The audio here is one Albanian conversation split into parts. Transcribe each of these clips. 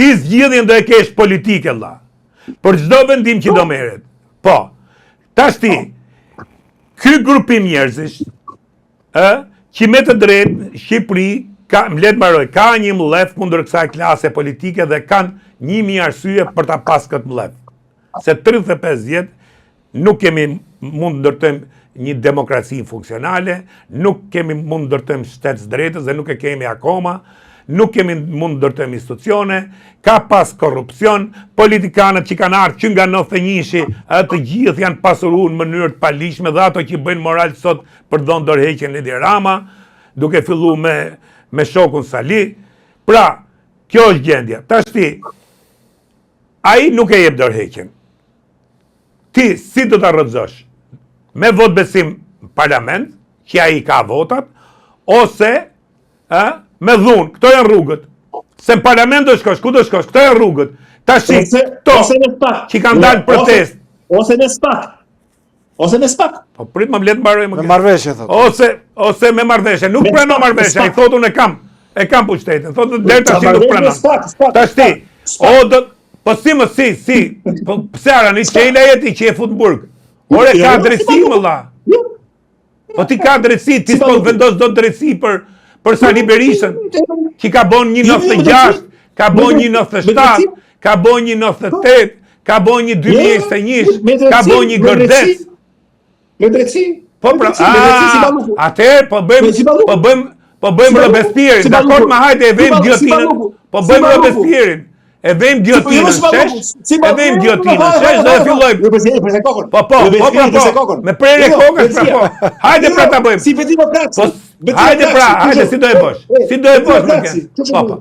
Ti zgjidhjen do e kesh politike, vëlla. Për çdo vendim që do merret. Po. Tash ti, ky grupim njerëzish, që me të drejtë Shqipëri ka një mllef kundër kësaj klase politike dhe kanë 1000 arsye për ta pas këtë mllef. Se 35 vjet nuk kemi mund ndërtojmë një demokraci funksionale, nuk kemi mund ndërtojmë shtet drejtës dhe nuk e kemi akoma, nuk kemi mund ndërtojmë institucione, ka pas korrupsion, politikanët që kanë ardhur që nga 91-shi, të gjithë janë pasuruar në mënyrë të palishme dhe ato që bëjnë moral sot për dhënë dorëheqjen Edi Rama, duke filluar me shokun Sali. Pra, kjo është gjendja. Tash ti, ai nuk e jep dorëheqjen. Ti si do ta rrëzosh? Me vot besim parlament, që ai ka votat, ose me dhunë, këto janë rrugët. Se në parlament do shkosh, ku do shkosh, këto janë rrugët. Tash to, që kanë dalë protest. Ose në SPAK. Po prit më mbledh mbaroj më. Me marrëveshje thotë. Ose me marrëveshje, nuk pranon marrëveshje, ai thotë unë e kam pushtetin. Thotë deri tash nuk pranon. Tash ti, po si, po pse ara në çela jeti që e fut në burg. Ore ka drejtësi vëlla. Po ti ka drejtësi, ti s'po vendos dot drejtësi për Sali Berishën, që ka bën 196, ka bën 197, ka bën 198, ka bën 2021, ka bën një gërdes. Me drejtësi? Po pra, atëherë po bëjmë Robespierrin, dakord më hajde e vëjmë gjotinën. Po bëjmë Robespierrin. E vëjmë gjotinën, shesh? E vëjmë gjotinën, shesh dhe fillojmë. Po. Me prerje kokës, pra po. Hajde pra ta bëjmë. Si veti demokraci. Hajde, si do e bësh? Si do e bësh më kënë? Po.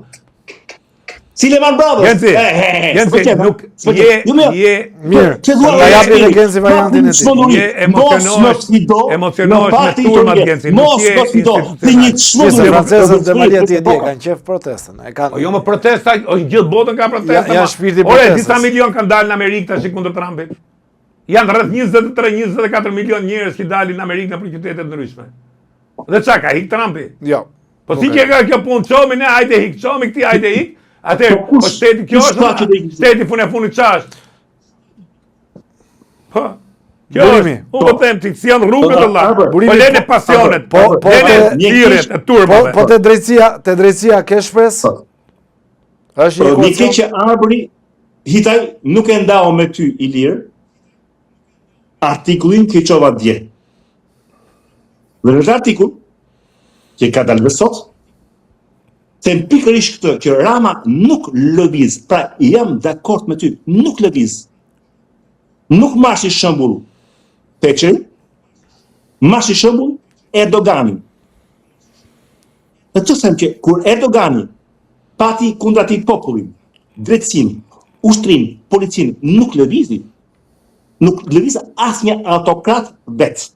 Si Lehman Brothers. Genci, nuk je mirë. Ta japi edhe Genci variantin e tij. Je emocionohesh me turmat Genci. Mos do fido. Ti një çmund francezët dhe Malia ti e di, kanë qef protestën. E kanë. Jo më protesta, gjithë botën ka protesta. Ja shpirti protestës. Ore, disa milion kanë dalë në Amerikë tash kundër Trumpit. Janë rreth 23-24 milion njerëz që dalin në Amerikë në qytete të ndryshme. Dhe çka ka hik Trumpi? Jo. Po si që ka kjo punë çomi ne, hajde hik çomi këti, hajde hik. Atëherë, po shteti kjo është, shteti funit qash. Po, kjo është, unë po them ti, si janë rrugët Allah, po lene pasionet, lene thirrjet e turbave. Po te drejtësia ke shpresë? Është një keqe arbëri, hitaj nuk e ndao me ty Ilir, artikullin që qova dje. Dhe në artikull, që ka dalë sot, them pikërisht këtë, që Rama nuk lëviz, pra jam dakord me ty, nuk lëviz. Nuk marrësh shembull Peçeri, marrësh shembull Erdoganin. Dhe të them që kur Erdogani pati kundra ti popullin, drejtësinë, ushtrin, policinë, nuk lëvizi asnjë autokrat vetë.